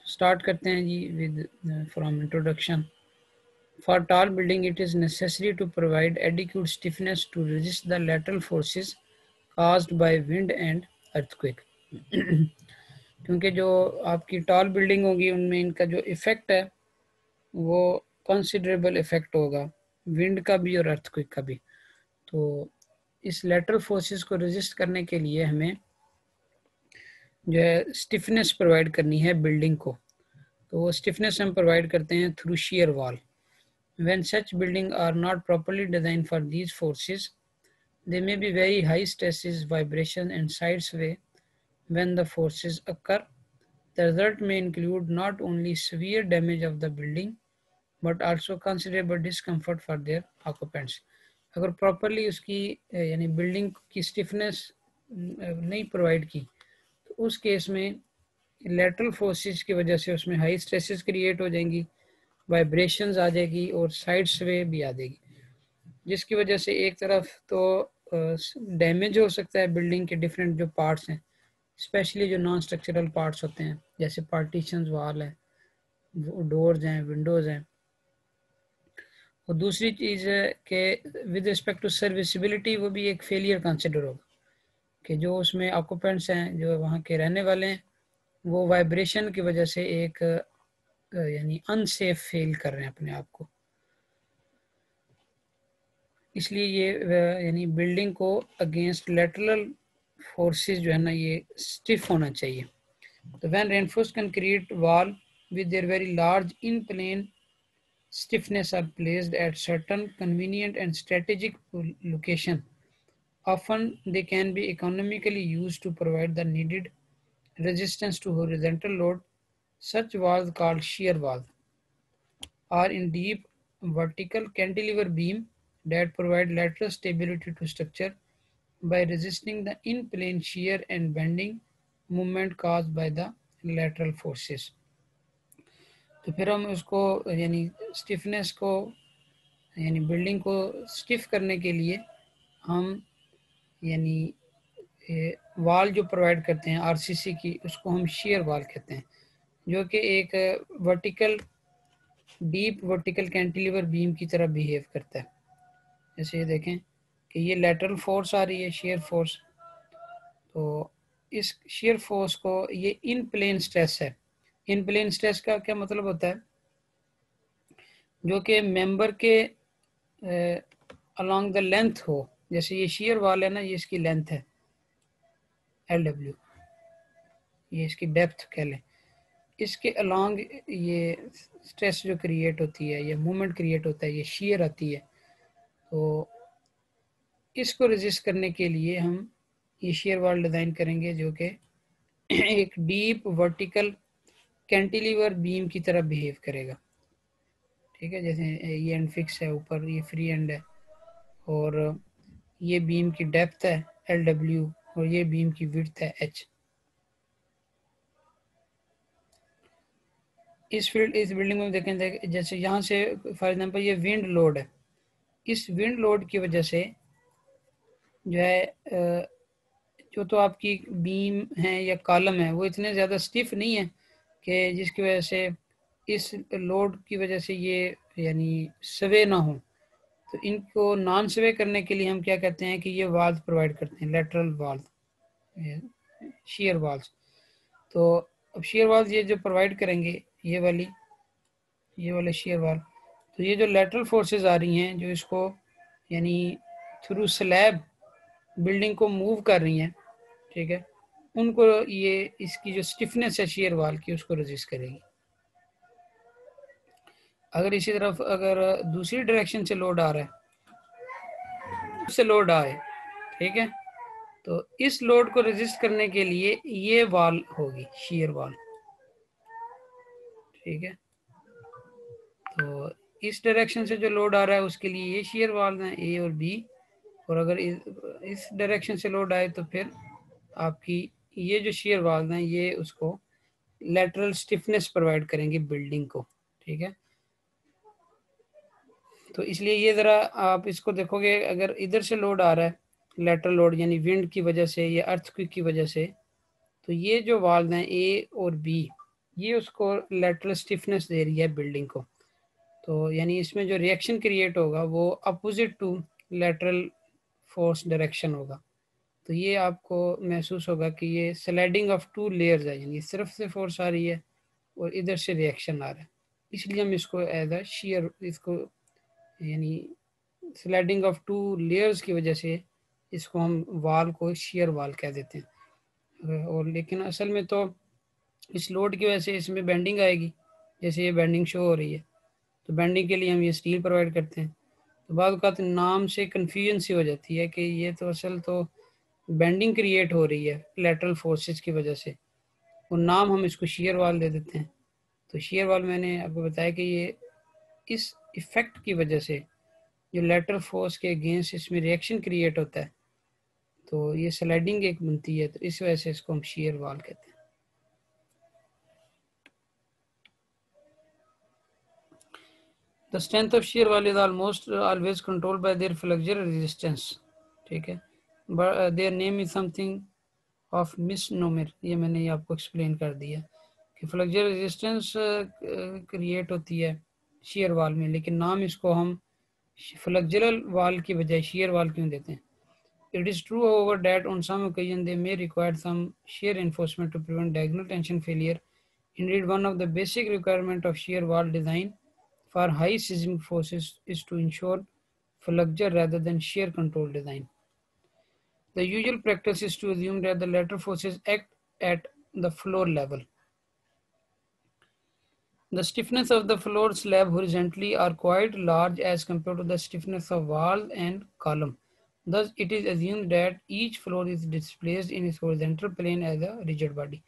Start करते हैं जी with from introduction. For tall building it is necessary to provide adequate stiffness to resist the lateral forces caused by wind and earthquake। क्योंकि जो आपकी tall building होगी उनमें इनका जो इफेक्ट है वो कंसिडरेबल इफेक्ट होगा, विंड का भी और अर्थक्वेक का भी। तो इस लेटरल फोर्सेस को रेजिस्ट करने के लिए हमें जो है स्टिफनेस प्रोवाइड करनी है बिल्डिंग को। तो वो स्टिफनेस हम प्रोवाइड करते हैं through shear wall. When such buildings are not properly designed for these forces, they may be very high stresses, vibration and side sway when the forces occur. The result may include not only severe damage of the building but also considerable discomfort for their occupants। अगर properly उसकी यानी building की stiffness नहीं provide की तो उस case में lateral forces की वजह से उसमें हाई स्ट्रेसेस क्रिएट हो जाएंगी, वाइब्रेशंस आ जाएगी और साइड स्वे भी आ जाएगी, जिसकी वजह से एक तरफ तो डैमेज हो सकता है बिल्डिंग के डिफरेंट जो पार्ट्स हैं, स्पेशली जो नॉन स्ट्रक्चरल पार्ट्स होते हैं जैसे पार्टीशंस, वॉल है, डोर्स हैं, विंडोज़ हैं। और दूसरी चीज़ है कि विद रिस्पेक्ट टू सर्विसिबिलिटी वो भी एक फेलियर कंसिडर होगा कि जो उसमें ऑक्यूपेंट्स हैं, जो वहाँ के रहने वाले हैं, वो वाइब्रेशन की वजह से एक यानी अनसेफ फील कर रहे हैं अपने आप को। इसलिए ये यानी बिल्डिंग को अगेंस्ट लेटरल फोर्सेस जो है ना ये स्टिफ होना चाहिए। तो when reinforced concrete wall with their very large in plane stiffness are placed at certain convenient and strategic location. Often they can be economically used to provide the needed resistance to horizontal load. Such walls, called shear walls, are in deep vertical cantilever beam that provide lateral stability to structure by resisting the in-plane shear and bending movement caused by the lateral forces। तो फिर हम उसको यानी stiffness को यानी building को stiff करने के लिए हम यानी वॉल जो प्रोवाइड करते हैं आरसीसी की, उसको हम शेयर वॉल कहते हैं, जो कि एक vertical deep vertical cantilever beam की तरह बिहेव करता है। जैसे ये देखें कि ये लेटरल फोर्स आ रही है, शेयर फोर्स, तो इस शेयर फोर्स को ये इन प्लेन स्ट्रेस है। इन प्लेन स्ट्रेस का क्या मतलब होता है? जो कि मेंबर के अलोंग द लेंथ हो। जैसे ये शेयर वॉल है ना, ये इसकी लेंथ है LW, ये इसकी डेप्थ कह लें, इसके अलोंग ये स्ट्रेस जो क्रिएट होती है, ये मूवमेंट क्रिएट होता है, ये शेयर आती है। तो इसको रेजिस्ट करने के लिए हम ये शेयर वॉल डिज़ाइन करेंगे जो कि एक डीप वर्टिकल कैंटिलीवर बीम की तरह बिहेव करेगा। ठीक है, जैसे ये एंड फिक्स है, ऊपर ये फ्री एंड है, और ये बीम की डेप्थ है LW और ये बीम की विड्थ है H। इस बिल्डिंग में देखें, जैसे यहाँ से फॉर एग्जांपल ये विंड लोड है, इस विंड लोड की वजह से जो है जो तो आपकी बीम है या कॉलम है वो इतने ज़्यादा स्टिफ नहीं है कि जिसकी वजह से इस लोड की वजह से ये यानी स्वे ना हो। तो इनको नॉन स्वे करने के लिए हम क्या कहते हैं कि ये वाल्व प्रोवाइड करते हैं, लेटरल वाल्व, शेयर वाल्व। तो अब शेयर वाल्व ये जो प्रोवाइड करेंगे, ये वाले शेयर वाल्व, तो ये जो लेटरल फोर्सेस आ रही हैं जो इसको यानी थ्रू स्लैब बिल्डिंग को मूव कर रही हैं, ठीक है, उनको ये इसकी जो स्टिफनेस है शेयर वाल की उसको रेजिस्ट करेगी। अगर इसी तरफ अगर दूसरी डायरेक्शन से लोड आ रहा है, से लोड आए, ठीक है, तो इस लोड को रेजिस्ट करने के लिए ये वाल होगी शेयर वाल। ठीक है, तो इस डायरेक्शन से जो लोड आ रहा है उसके लिए ये शेयर वाल हैं A और B, और अगर इस डायरेक्शन से लोड आए तो फिर आपकी ये जो शेयर वाल हैं ये उसको लेटरल स्टिफनेस प्रोवाइड करेंगे बिल्डिंग को। ठीक है, तो इसलिए ये ज़रा आप इसको देखोगे, अगर इधर से लोड आ रहा है लेटरल लोड यानी विंड की वजह से या अर्थक्वेक की वजह से, तो ये जो वाल्व हैं A और B ये उसको लेटरल स्टिफनेस दे रही है बिल्डिंग को। तो यानी इसमें जो रिएक्शन क्रिएट होगा वो opposite to lateral force direction होगा। तो ये आपको महसूस होगा कि ये स्लाइडिंग ऑफ टू लेयर्स है, यानी सिर्फ से फोर्स आ रही है और इधर से रिएक्शन आ रहा है, इसलिए हम इसको एज अ शेयर, इसको यानी स्लाइडिंग ऑफ टू लेयर्स की वजह से इसको हम वाल को शेयर वाल कह देते हैं। और लेकिन असल में तो इस लोड की वजह से इसमें बेंडिंग आएगी, जैसे ये बेंडिंग शो हो रही है, तो बेंडिंग के लिए हम ये स्टील प्रोवाइड करते हैं। तो बाद वक़्त नाम से कन्फ्यूजन सी हो जाती है कि ये तो असल तो बेंडिंग क्रिएट हो रही है लेटरल फोर्सेस की वजह से, और नाम हम इसको शेयर वाल दे देते हैं। तो शेयर वाल मैंने आपको बताया कि ये इस इफेक्ट की वजह से जो लेटरल फोर्स के अगेंस्ट इसमें रिएक्शन क्रिएट होता है, तो ये स्लाइडिंग एक बनती है, तो इस वजह से इसको हम शेयर वाल कहते हैं। The strength of shear wall is almost always controlled by their flexural resistance, ठीक है, but their name is something of misnomer, ये मैंने ये आपको एक्सप्लेन कर दिया कि फ्लेक्चरल रेजिस्टेंस क्रिएट होती है शेयर वाल में, लेकिन नाम इसको हम फ्लेक्चरल वाल की बजाय शेयर वाल क्यों देते हैं। It is true, however, that on some occasion they may require some shear reinforcement to prevent diagonal tension failure. Indeed, one of the basic requirements of shear wall design for high seismic forces is to ensure flexure rather than shear control design. The usual practice is to assume that the lateral forces act at the floor level. The stiffness of the floor slab horizontally are quite large as compared to the stiffness of wall and column. Thus, it is assumed that each floor is displaced in its horizontal plane as a rigid body.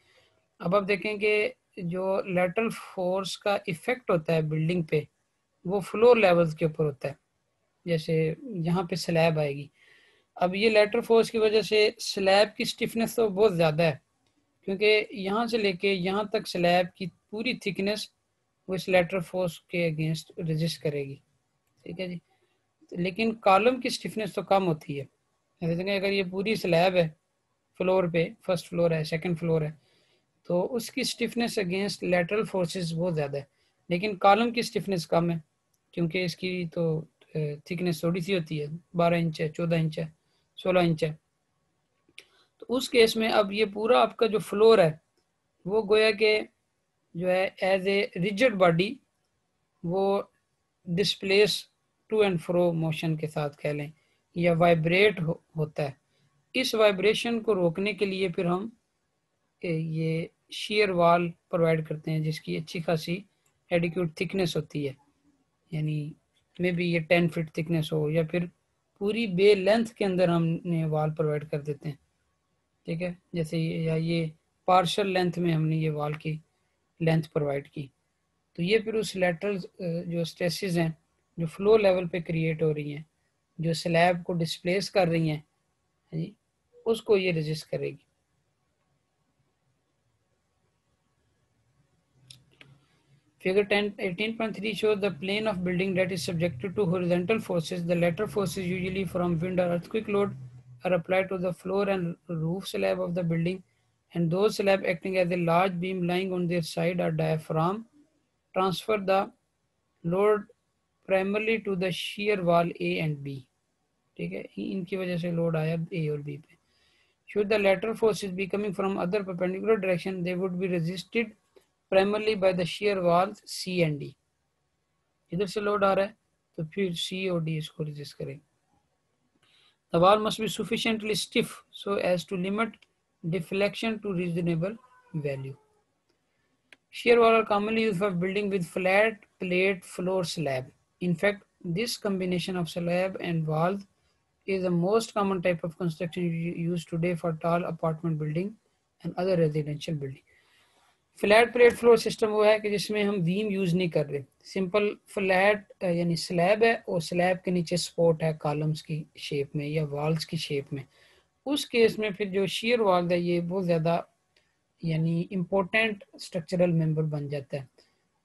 अब आप देखें कि जो lateral force का effect होता है building पे, वो फ्लोर लेवल्स के ऊपर होता है। जैसे यहाँ पे स्लैब आएगी, अब ये लेटरल फोर्स की वजह से स्लैब की स्टिफनेस तो बहुत ज़्यादा है, क्योंकि यहाँ से लेके यहाँ तक स्लैब की पूरी थिकनेस वो इस लेटरल फोर्स के अगेंस्ट रेजिस्ट करेगी, ठीक है जी। लेकिन कॉलम की स्टिफनेस तो कम होती है। जैसे अगर ये पूरी स्लैब है, फ्लोर पे फर्स्ट फ्लोर है, सेकंड फ्लोर है, तो उसकी स्टिफनेस अगेंस्ट लेटरल फोर्सेस बहुत ज़्यादा है, लेकिन कॉलम की स्टिफनेस कम है, क्योंकि इसकी तो थिकनेस थोड़ी सी होती है, 12 इंच है, 14 इंच है, 16 इंच है। तो उस केस में अब ये पूरा आपका जो फ्लोर है वो गोया के जो है एज ए रिजिड बॉडी वो displace to and fro motion के साथ कह लें, या वाइब्रेट होता है। इस वाइब्रेशन को रोकने के लिए फिर हम ये शेयर वाल प्रोवाइड करते हैं, जिसकी अच्छी खासी एडिक्यूट थिकनेस होती है, यानी मे बी ये 10 फीट थिकनेस हो, या फिर पूरी बे लेंथ के अंदर हमने वाल प्रोवाइड कर देते हैं, ठीक है। जैसे या ये पार्शल लेंथ में हमने ये वाल की लेंथ प्रोवाइड की, तो ये फिर उस लेटरल जो स्ट्रेसेस हैं जो फ्लो लेवल पे क्रिएट हो रही हैं, जो स्लैब को डिस्प्लेस कर रही हैं जी, उसको ये रेजिस्ट करेगी। Figure 18.3 shows the plane of building that is subjected to horizontal forces. The lateral forces, usually from wind or earthquake load, are applied to the floor and roof slab of the building, and those slabs acting as a large beam lying on their side or diaphragm transfer the load primarily to the shear wall A and B, ठीक है, इनकी वजह से load आया A और B पे। Should the lateral forces be coming from other perpendicular direction, they would be resisted primarily by the shear walls C and D. इधर से लोड आ रहा है तो फिर C और D इसको रेजिस्ट करेंगे। The wall must be sufficiently stiff so as to limit deflection to reasonable value. Shear wall are commonly used for building with flat plate floor slab. In fact, this combination of slab and walls is the most common type of construction used today for tall apartment building and other residential building. Flat plate floor system वो है कि जिसमें हम beam use नहीं कर रहे, simple flat यानी slab है और स्लैब के नीचे सपोर्ट है कॉलम्स की शेप में या वॉल्स की शेप में। उस केस में फिर जो शेयर वॉल है ये बहुत ज़्यादा यानी इम्पोर्टेंट स्ट्रक्चरल मेंबर बन जाता है,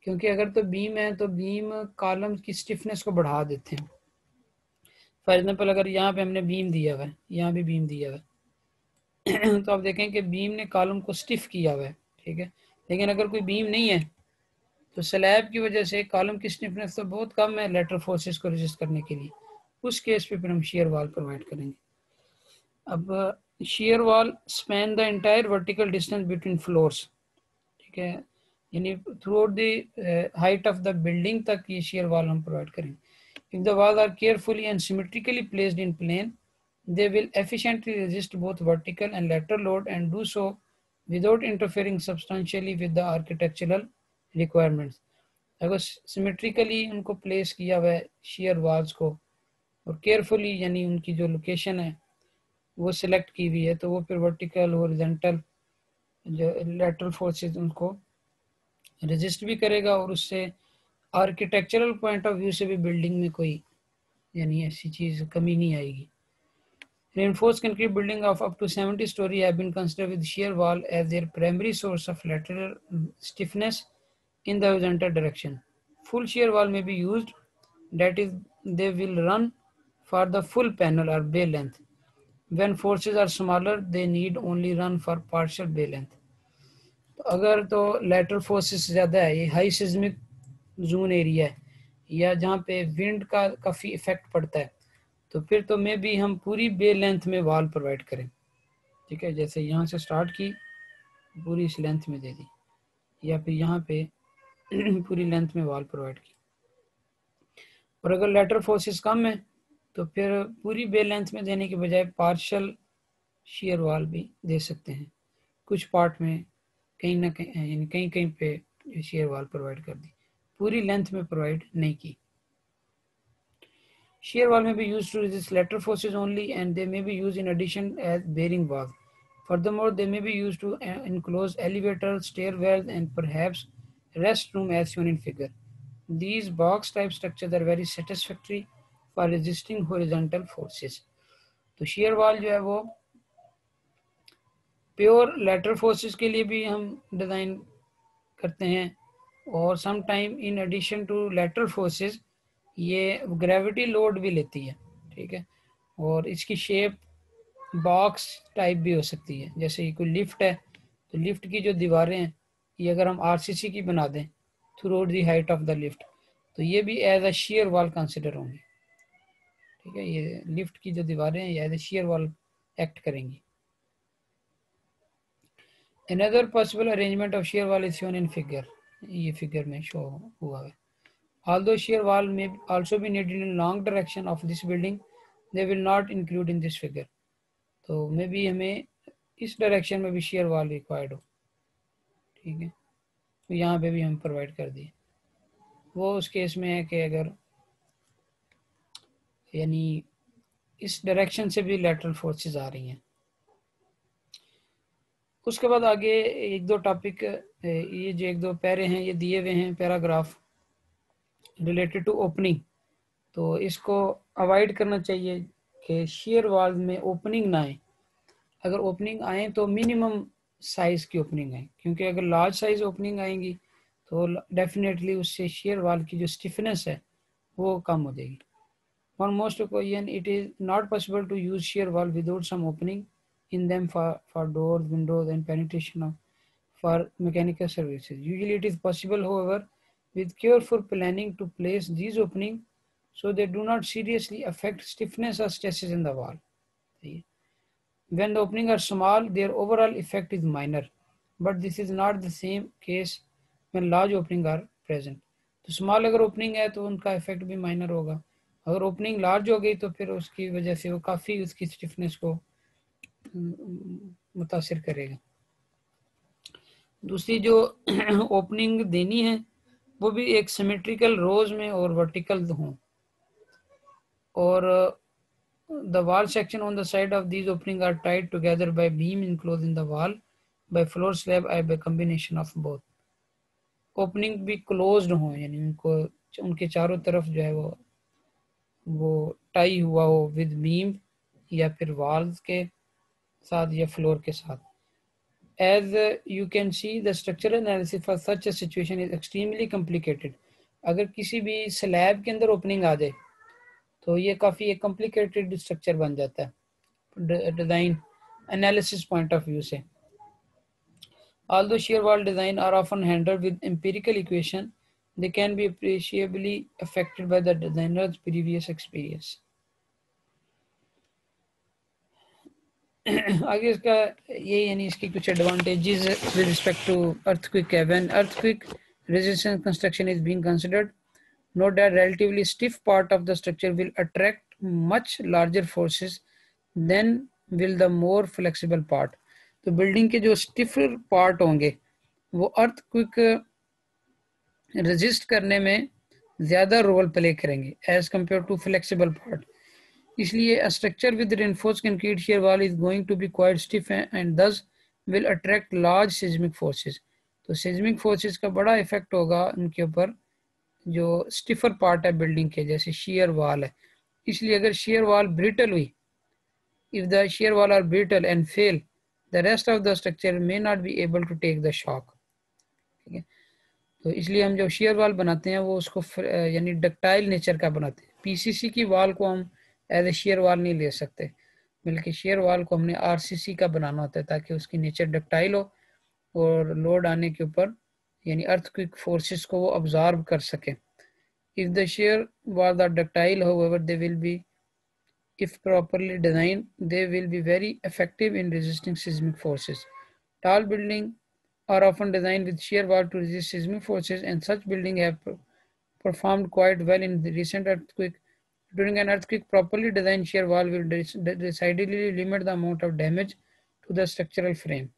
क्योंकि अगर तो बीम है तो बीम कॉलम्स की स्टिफनेस को बढ़ा देते हैं। फॉर एग्जाम्पल अगर यहाँ पे हमने बीम दिया हुआ है, यहाँ भी बीम दिया हुआ है तो आप देखें कि बीम ने कॉलम को स्टिफ किया हुआ है, ठीक है, लेकिन अगर कोई बीम नहीं है तो स्लैब की वजह से कॉलम की स्टिफनेस तो बहुत कम है लेटरल फोर्सेस को रेजिस्ट करने के लिए, उस केस पे फिर हम shear wall प्रोवाइड करेंगे। अब shear wall span the entire vertical distance between floors, ठीक है, यानी through out the height of the building तक ये shear wall हम प्रोवाइड करेंगे। If the walls are carefully and symmetrically placed in plane, they will efficiently resist both vertical and lateral load and do so without interfering substantially with the architectural requirements. अगर symmetrically उनको place किया हुआ है share walls को और carefully यानी उनकी जो लोकेशन है वो सिलेक्ट की हुई है, तो वो फिर वर्टिकल हॉरिजॉन्टल जो लेटरल फोर्सेस उनको रेजिस्ट भी करेगा और उससे आर्किटेक्चरल पॉइंट ऑफ व्यू से भी बिल्डिंग में कोई यानी ऐसी चीज़ कमी नहीं आएगी। Reinforced concrete building of up to 70 story have been considered with shear wall as their primary source of lateral stiffness in the horizontal direction. Full shear wall may be used, that is, they will run for the full panel or bay length. When forces are smaller, they need only run for partial bay length. तो अगर तो lateral forces ज़्यादा है, ये high seismic zone area है या जहाँ पे विंड का काफ़ी इफेक्ट पड़ता है, तो फिर तो मे भी हम पूरी बे लेंथ में वॉल प्रोवाइड करें, ठीक है, जैसे यहाँ से स्टार्ट की पूरी इस लेंथ में दे दी या फिर यहाँ पे पूरी लेंथ में वॉल प्रोवाइड की। और अगर लेटरल फोर्सेस कम है तो फिर पूरी बे लेंथ में देने के बजाय पार्शियल शेयर वॉल भी दे सकते हैं, कुछ पार्ट में कहीं ना कहीं यानी कहीं कहीं पे शेयर वॉल प्रोवाइड कर दी, पूरी लेंथ में प्रोवाइड नहीं की। Shear wall may be used to resist lateral forces only, and they may be used in addition as bearing walls. Furthermore, they may be used to enclose elevators, stairwells, and perhaps restroom as shown in figure. These box-type structures are very satisfactory for resisting horizontal forces. तो shear wall जो है वो pure lateral forces के लिए भी हम design करते हैं और some time in addition to lateral forces ये ग्रेविटी लोड भी लेती है, ठीक है, और इसकी शेप बॉक्स टाइप भी हो सकती है। जैसे ये कोई लिफ्ट है तो लिफ्ट की जो दीवारें हैं ये अगर हम आरसीसी की बना दें throughout the height of the lift तो ये भी as a shear wall consider होंगी, ठीक है, ये लिफ्ट की जो दीवारें हैं ये as a shear wall act करेंगी। Another possible arrangement of shear wall is shown in figure, ये फिगर में शो हुआ है। Although shear wall may also be needed in long direction of this building, they will not include in this figure. तो may be हमें इस direction में भी shear wall required हो, ठीक है, तो यहाँ पे भी हम प्रोवाइड कर दिए। वो उस केस में है कि अगर यानी इस डायरेक्शन से भी लेटरल फोर्सेस आ रही हैं। उसके बाद आगे एक दो टॉपिक, ये जो एक दो पैरे हैं ये दिए हुए हैं पैराग्राफ रिलेटेड टू ओपनिंग, तो इसको अवॉइड करना चाहिए कि शेयर वॉल में ओपनिंग ना आए। अगर ओपनिंग आए तो मिनिमम साइज की ओपनिंग आए, क्योंकि अगर लार्ज साइज ओपनिंग आएंगी तो डेफिनेटली उससे शेयर वॉल की जो स्टिफनेस है वो कम हो जाएगी। On most occasions, it is not possible to use shear wall without some opening in them for doors, windows, and penetration for mechanical services. Usually, it is possible, however, with careful planning to place these openings so they do not seriously affect stiffness or stresses in the wall. When the openings are small, their overall effect is minor, but this is not the same case when large openings are present. तो small अगर opening है तो उनका effect भी minor होगा, अगर opening large हो गई तो फिर उसकी वजह से वो काफ़ी उसकी स्टिफनेस को मुतासिर करेगा। दूसरी जो ओपनिंग देनी है वो भी एक सिमेट्रिकल रोज में और वर्टिकल हों, और the wall section on the side of these openings are tied together by beam enclosing the wall by floor slab or by combination of both. Opening भी क्लोज्ड हो यानी उनको उनके चारों तरफ जो है वो टाई हुआ हो विद बीम या फिर वॉल्स के साथ या फ्लोर के साथ। As you can see, the structural analysis for such a situation is extremely complicated. अगर किसी भी स्लैब के अंदर ओपनिंग आ जाए तो ये काफ़ी एक कॉम्प्लिकेटेड स्ट्रक्चर बन जाता है design analysis point of view से। Although shear wall design are often handled with empirical equation, they can be appreciably affected by the designer's previous experience. आगे इसका ये यानी इसकी कुछ advantages with respect to earthquake है. When earthquake resistant construction is being considered, note that relatively stiff part of the structure will attract much larger forces than will the more flexible part. तो building के जो stiffer part होंगे वो earthquake resist करने में ज़्यादा role play करेंगे as compare to flexible part. इसलिए a structure with reinforced concrete shear wall is going to be quite stiff and thus will attract large seismic forces. तो seismic forces का बड़ा effect होगा उनके ऊपर जो स्टिफर पार्ट है बिल्डिंग के, जैसे shear wall है. इसलिए अगर shear wall brittle हुई, if the shear wall are brittle and fail, the rest of the structure may not be able to take the shock. ठीक है, तो इसलिए हम जो shear wall बनाते हैं वो उसको यानी डक्टाइल नेचर का बनाते हैं. पीसीसी की वॉल को हम एज ए शेयर वाल नहीं ले सकते, बल्कि शेयर वाल को हमने आरसीसी का बनाना होता है ताकि उसकी नेचर डक्टाइल हो और लोड आने के ऊपर यानी अर्थक्वेक फोर्सेस को वो अब्जॉर्ब कर सके. If the shear wall are ductile however they will be, if properly designed, they will be very effective in resisting seismic forces. Tall buildings are often designed with shear wall to resist seismic forces, and such buildings have performed quite well in the recent earthquake. During an earthquake, properly designed shear wall will decidedly limit the amount of damage to the structural frame.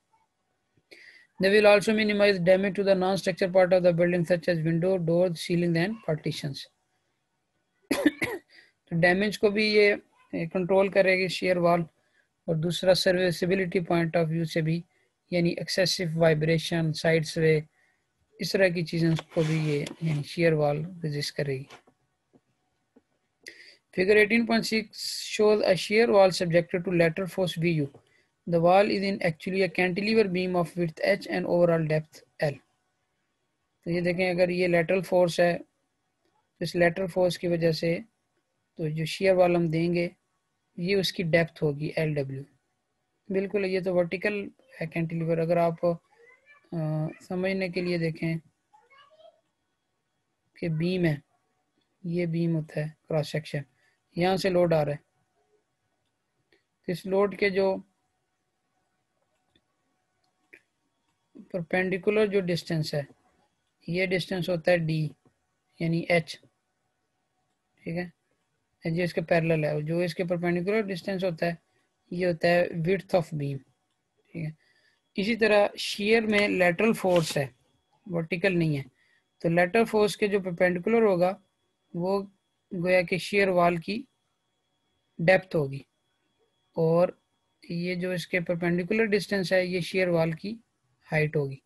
They will also minimize damage to the non-structural part of the building such as window, doors, ceilings and partitions. तो damage को भी ये control करेगी share wall, और दूसरा serviceability point of view से भी यानी एक्सेसिव वाइब्रेशन, साइड स्वे, इस तरह की चीज़ें को भी ये यानी शेयर वॉल रेजिस्ट करेगी. Figure 18.6 shows a shear wall subjected to lateral force Vu. The wall is in actually a cantilever beam of width h and overall depth L. तो ये देखें, अगर ये lateral force है तो इस lateral force की वजह से तो जो shear wall हम देंगे ये उसकी डेप्थ होगी LW. बिल्कुल ये तो वर्टिकल है कैंटिलीवर. अगर आप समझने के लिए देखें कि बीम है, ये बीम होता है क्रॉस सेक्शन, यहाँ से लोड आ रहा है, तो इस लोड के जो परपेंडिकुलर जो डिस्टेंस है ये डिस्टेंस होता है D यानी H. ठीक है, जो इसके पैरेलल है, जो इसके परपेंडिकुलर डिस्टेंस होता है ये होता है विड्थ ऑफ बीम. ठीक है, इसी तरह शेयर में लेटरल फोर्स है, वर्टिकल नहीं है, तो लेटरल फोर्स के जो परपेंडिकुलर होगा वो गोया कि शेयर वॉल की डेप्थ होगी, और ये जो इसके परपेंडिकुलर डिस्टेंस है ये शेयर वॉल की हाइट होगी.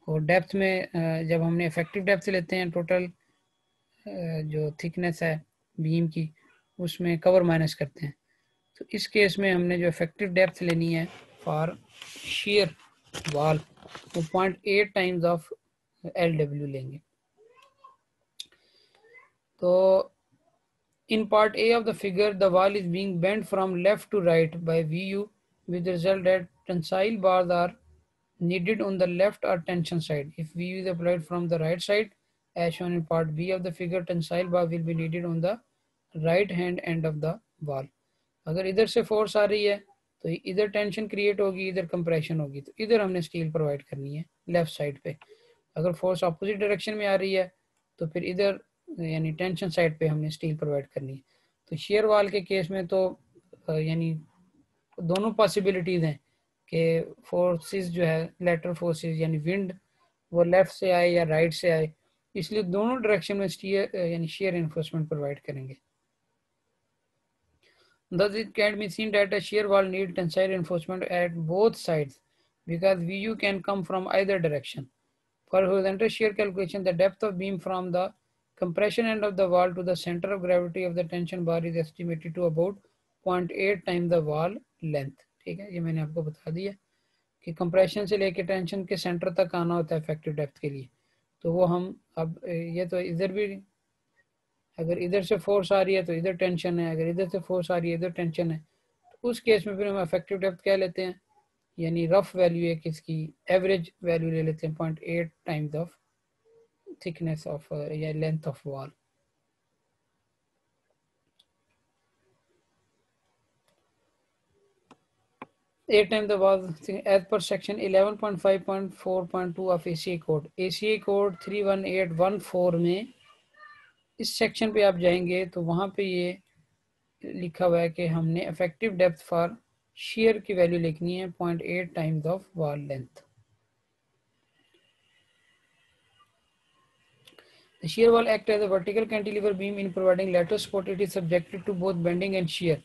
और डेप्थ में जब हमने इफेक्टिव डेप्थ लेते हैं टोटल जो थिकनेस है बीम की उसमें कवर माइनस करते हैं, तो इस केस में हमने जो इफेक्टिव डेप्थ लेनी है फॉर शेयर वॉल वो 0.8 टाइम्स ऑफ LW लेंगे. तो in part A of the figure, the wall is being bent from left to right by VU, with the result that tensile bars are needed on the left or tension side. If VU is applied from the right side, as shown in part B of the figure, tensile bar will be needed on the right hand end of the wall. अगर इधर से force आ रही है तो इधर tension create होगी, इधर compression होगी, तो इधर हमने स्टील प्रोवाइड करनी है लेफ्ट साइड पे. अगर फोर्स अपोजिट डायरेक्शन में आ रही है तो फिर इधर यानी टेंशन साइड पे हमने स्टील प्रोवाइड करनी है. तो शेयर वॉल के केस में तो यानी दोनों पॉसिबिलिटीज़ हैं कि फोर्सेस जो है लेटरल फोर्सेस यानी विंड वो लेफ्ट से आए या राइट से आए, इसलिए दोनों डायरेक्शन में स्टीयर यानी शेयर एनफोर्समेंट प्रोवाइड करेंगे. Thus, it can be seen that a shear wall needs tensile reinforcement at both sides because Vu can come from either direction. For horizontal shear calculation, the depth of beam from the compression end of the wall to the center of gravity of the tension bar is estimated to about 0.8 times the wall length. ठीक है, ये मैंने आपको बता दिया कि compression से लेके टेंशन के सेंटर तक आना होता है इफेक्टिव डेप्थ के लिए. तो वो हम अब ये तो इधर भी अगर इधर से फोर्स आ रही है तो इधर टेंशन है, अगर इधर से फोर्स आ रही है इधर टेंशन है, तो उस केस में फिर हम इफेक्टिव डेप्थ क्या लेते हैं यानी रफ वैल्यू है किसकी, एवरेज वैल्यू ले लेते हैं 0.8 टाइम्स ऑफ थिकनेस ऑफ या length of wall. 8 times the wall as per section 11.5.4.2 of ACA code। ACA code 31814 में इस सेक्शन पे आप जाएंगे तो वहाँ पे ये लिखा हुआ है कि हमने इफेक्टिव डेप्थ फॉर shear की वैल्यू लिखनी है 0.8 times of wall length. The shear wall acts as a vertical cantilever beam in providing lateral support. It is subjected to both bending and shear.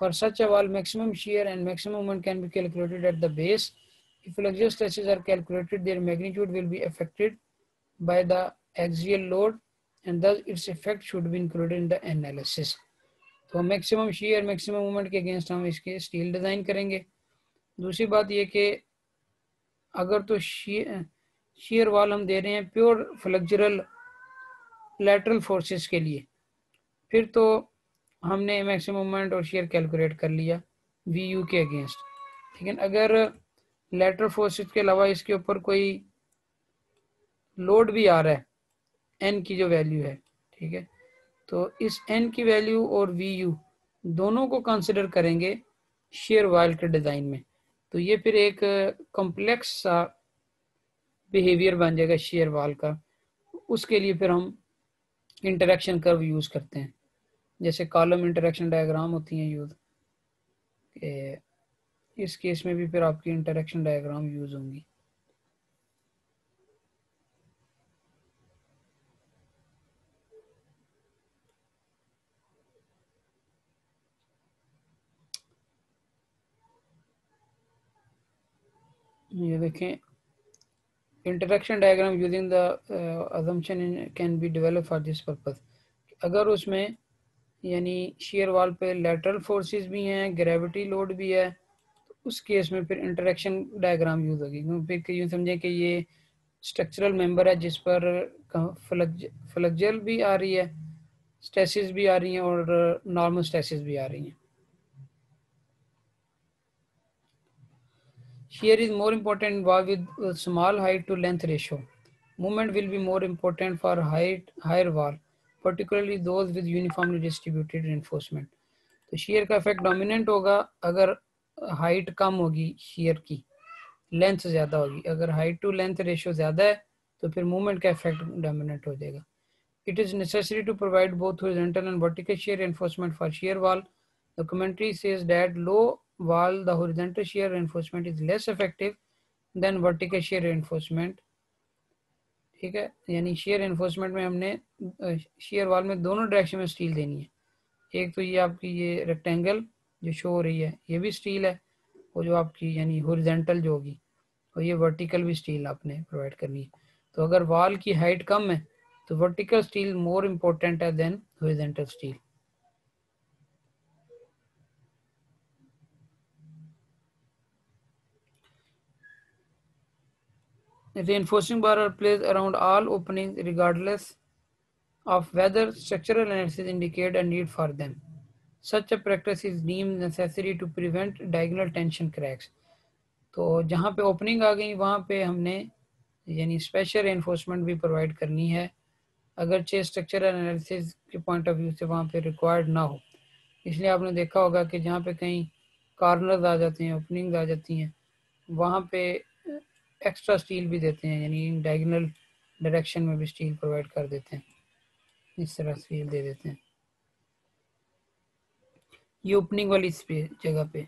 For such a wall, maximum shear and maximum moment can be calculated at the base. If flexural stresses are calculated, their magnitude will be affected by the axial load, and thus its effect should be included in the analysis. तो maximum shear maximum movement के against हम इसके steel design करेंगे। दूसरी बात ये कि अगर तो शीयर वाल हम दे रहे हैं प्योर फ्लेक्चरल लैटरल फोर्सेस के लिए, फिर तो हमने मैक्सिमम मोमेंट और शेयर कैलकुलेट कर लिया वी यू के अगेंस्ट। लेकिन अगर लैटरल फोर्सेस के अलावा इसके ऊपर कोई लोड भी आ रहा है, एन की जो वैल्यू है, ठीक है, तो इस एन की वैल्यू और वी यू दोनों को कंसिडर करेंगे शेयर वाल के डिज़ाइन में। तो ये फिर एक कॉम्प्लेक्स सा बिहेवियर बन जाएगा शेयर वाल का। उसके लिए फिर हम इंटरेक्शन कर्व यूज़ करते हैं, जैसे कॉलम इंटरेक्शन डायग्राम होती हैं यूज़, इस केस में भी फिर आपकी इंटरेक्शन डायग्राम यूज़ होंगी। ये देखें, interaction diagram using the assumption can be develop for this purpose. अगर उसमें यानी शेयर वाल पे लेटरल फोर्सेस भी हैं, ग्रेविटी लोड भी है, तो उस केस में फिर इंटरेक्शन डायग्राम यूज होगी। फिर यूँ समझें कि ये स्ट्रक्चरल मेंबर है जिस पर फ्लक्जल भी आ रही है, स्ट्रेसेस भी आ रही हैं और नॉर्मल स्ट्रेसेस भी आ रही हैं। Shear is more important involved with small height to length ratio. Movement will be more important for higher wall, particularly those with uniformly distributed reinforcement. तो shear का इफेक्ट डोमिनेंट होगा अगर हाइट कम होगी, shear की length ज़्यादा होगी। अगर height to length ratio ज़्यादा है तो फिर मूवमेंट का इफेक्ट डोमिनेंट हो जाएगा। It is necessary to provide both horizontal and vertical shear reinforcement for shear wall. The commentary says that low wall, the horizontal shear reinforcement is less effective than vertical shear reinforcement। ठीक है, यानी shear reinforcement में हमने shear wall में दोनों direction में steel देनी है। एक तो ये आपकी ये रेक्टेंगल जो शो हो रही है ये भी स्टील है, और जो आपकी यानी हॉरिजॉन्टल जो होगी, और ये वर्टिकल भी स्टील आपने प्रोवाइड करनी है। तो अगर वॉल की हाइट कम है तो वर्टिकल स्टील मोर इम्पोर्टेंट है then horizontal steel. Reinforcing bar are placed around all openings regardless of whether structural analysis indicate a need for them. Such a practice is deemed necessary to prevent diagonal tension cracks। तो जहाँ पे opening आ गई वहाँ पे हमने यानी special reinforcement भी provide करनी है, अगरचे स्ट्रक्चरल एनालिसिस के पॉइंट ऑफ व्यू से वहाँ पे रिक्वायर्ड ना हो। इसलिए आपने देखा होगा कि जहाँ पे कहीं कॉर्नर्स आ जाते हैं, ओपनिंग्स आ जाती हैं, वहाँ पे एक्स्ट्रा स्टील भी देते हैं, यानी डायगोनल डायरेक्शन में भी स्टील प्रोवाइड कर देते हैं, इस तरह स्टील दे देते हैं ये ओपनिंग वाली जगह पे।